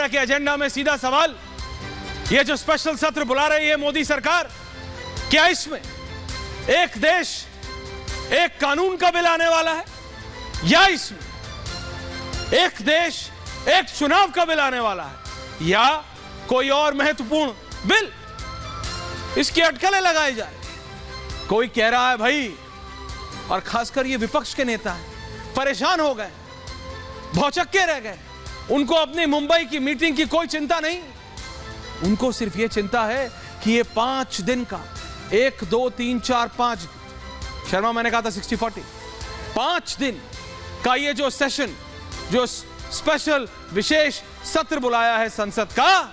के एजेंडा में सीधा सवाल, ये जो स्पेशल सत्र बुला रही है मोदी सरकार, क्या इसमें एक देश एक कानून का बिल आने वाला है, या इसमें एक देश एक चुनाव का बिल आने वाला है, या कोई और महत्वपूर्ण बिल? इसकी अटकलें लगाई जा रही है। कोई कह रहा है भाई, और खासकर ये विपक्ष के नेता हैं, परेशान हो गए, भौचक्के रह गए, उनको अपनी मुंबई की मीटिंग की कोई चिंता नहीं, उनको सिर्फ ये चिंता है कि ये 5 दिन का 1 2 3 4 5, शर्मा मैंने कहा था 60-40, 5 दिन का ये जो सेशन, जो स्पेशल विशेष सत्र बुलाया है संसद का,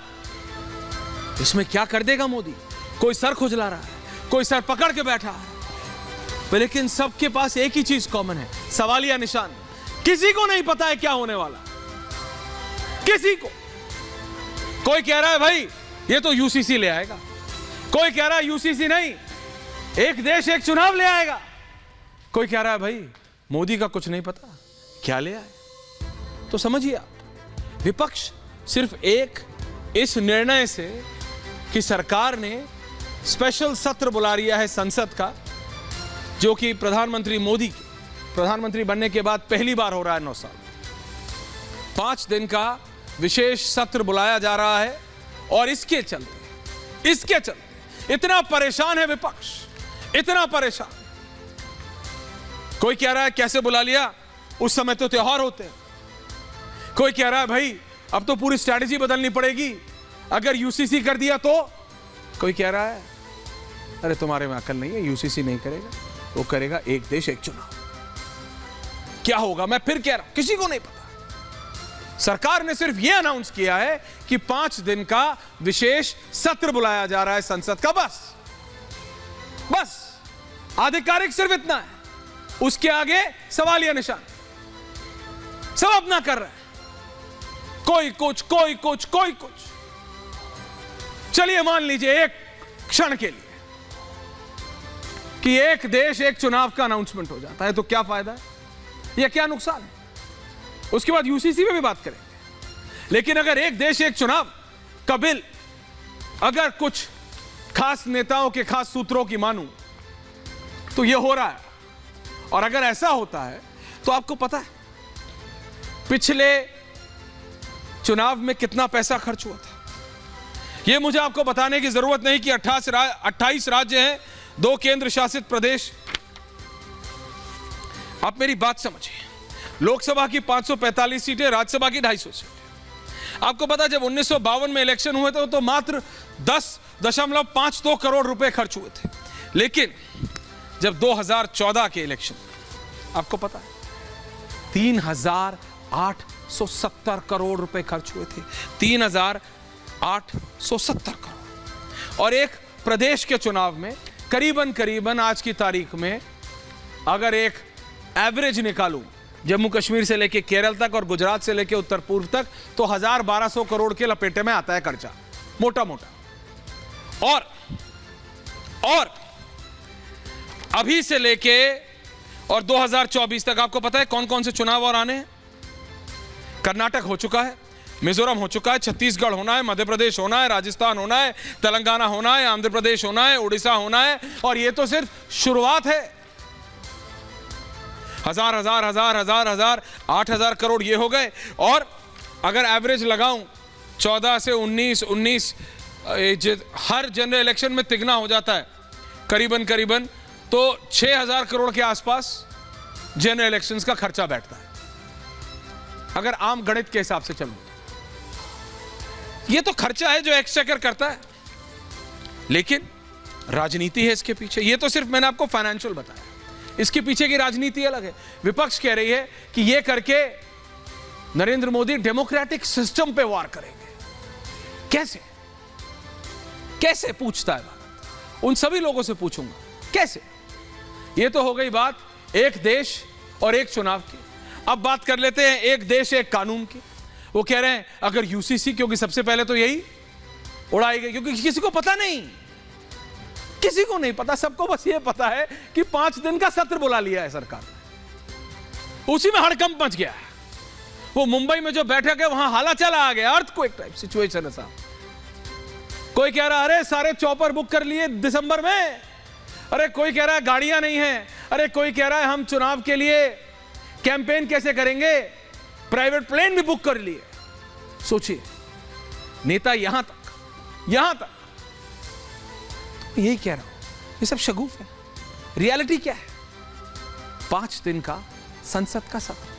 इसमें क्या कर देगा मोदी? कोई सर खुजला रहा है, कोई सर पकड़ के बैठा है, लेकिन सबके पास एक ही चीज कॉमन है, सवालिया निशान। किसी को नहीं पता है क्या होने वाला, किसी को। कोई कह रहा है भाई ये तो यूसीसी ले आएगा, कोई कह रहा है यूसीसी नहीं, एक देश एक चुनाव ले आएगा, कोई कह रहा है भाई मोदी का कुछ नहीं पता क्या ले आए। तो समझिए आप, विपक्ष सिर्फ एक इस निर्णय से कि सरकार ने स्पेशल सत्र बुला लिया है संसद का, जो कि प्रधानमंत्री मोदी प्रधानमंत्री बनने के बाद पहली बार हो रहा है 9 साल, 5 दिन का विशेष सत्र बुलाया जा रहा है, और इसके चलते इतना परेशान है विपक्ष, इतना परेशान। कोई कह रहा है कैसे बुला लिया, उस समय तो त्योहार होते हैं। कोई कह रहा है भाई अब तो पूरी स्ट्रैटेजी बदलनी पड़ेगी, अगर यूसीसी कर दिया तो। कोई कह रहा है अरे तुम्हारे में अकल नहीं है, यूसीसी नहीं करेगा, वो करेगा एक देश एक चुनाव। क्या होगा मैं फिर कह रहा हूं, किसी को नहीं पता। सरकार ने सिर्फ यह अनाउंस किया है कि 5 दिन का विशेष सत्र बुलाया जा रहा है संसद का, बस आधिकारिक सिर्फ इतना है, उसके आगे सवालिया निशान। सब अपना कर रहे हैं, कोई कुछ कोई कुछ कोई कुछ। चलिए मान लीजिए एक क्षण के लिए कि एक देश एक चुनाव का अनाउंसमेंट हो जाता है, तो क्या फायदा है या क्या नुकसान है? उसके बाद यूसीसी में भी बात करेंगे। लेकिन अगर एक देश एक चुनाव का बिल, अगर कुछ खास नेताओं के खास सूत्रों की मानूं तो यह हो रहा है, और अगर ऐसा होता है तो आपको पता है पिछले चुनाव में कितना पैसा खर्च हुआ था। यह मुझे आपको बताने की जरूरत नहीं कि 28 राज्य हैं, 2 केंद्र शासित प्रदेश। आप मेरी बात समझिए, लोकसभा की 545 सीटें, राज्यसभा की 250 सीटें। आपको पता जब 1952 में इलेक्शन हुए थे तो मात्र 10.52 करोड़ रुपए खर्च हुए थे, लेकिन जब 2014 के इलेक्शन, आपको पता है 3,870 करोड़ रुपए खर्च हुए थे, 3,870 करोड़। और एक प्रदेश के चुनाव में करीबन आज की तारीख में अगर एक एवरेज निकालूं, जम्मू कश्मीर से लेके केरल तक और गुजरात से लेके उत्तर पूर्व तक, तो 1,000-1,200 करोड़ के लपेटे में आता है खर्चा, मोटा मोटा। और अभी से लेके और 2024 तक आपको पता है कौन कौन से चुनाव और आने हैं? कर्नाटक हो चुका है, मिजोरम हो चुका है, छत्तीसगढ़ होना है, मध्य प्रदेश होना है, राजस्थान होना है, तेलंगाना होना है, आंध्र प्रदेश होना है, उड़ीसा होना है, और ये तो सिर्फ शुरुआत है। 8,000 करोड़ ये हो गए। और अगर एवरेज लगाऊं 14 से 19 हर जनरल इलेक्शन में तिगना हो जाता है करीबन, तो 6,000 करोड़ के आसपास जनरल इलेक्शंस का खर्चा बैठता है, अगर आम गणित के हिसाब से चलूं। ये तो खर्चा है जो एक्सचेकर करता है, लेकिन राजनीति है इसके पीछे। ये तो सिर्फ मैंने आपको फाइनेंशियल बताया, इसके पीछे की राजनीति अलग है। विपक्ष कह रही है कि ये करके नरेंद्र मोदी डेमोक्रेटिक सिस्टम पे वार करेंगे। कैसे पूछता है भारत? उन सभी लोगों से पूछूंगा कैसे। ये तो हो गई बात एक देश और एक चुनाव की। अब बात कर लेते हैं एक देश एक कानून की। वो कह रहे हैं अगर यूसीसी, क्योंकि सबसे पहले तो यही उड़ाई गई, क्योंकि किसी को पता नहीं, किसी को नहीं पता, सबको बस ये पता है कि 5 दिन का सत्र बुला लिया है सरकार, उसी में हड़कंप मच गया है। वो मुंबई में जो बैठक है वहां हाला चला आ गया, अर्थक्वेक टाइप सिचुएशन है साहब। कोई कह रहा अरे सारे चॉपर बुक कर लिए दिसंबर में, अरे कोई कह रहा है गाड़ियां नहीं है, अरे कोई कह रहा है हम चुनाव के लिए कैंपेन कैसे करेंगे, प्राइवेट प्लेन भी बुक कर लिए। सोचिए, नेता यहां तक यही कह रहा हूं, ये सब शगुफ है। रियलिटी क्या है? 5 दिन का संसद का सत्र,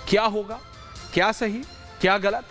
क्या होगा, क्या सही क्या गलत,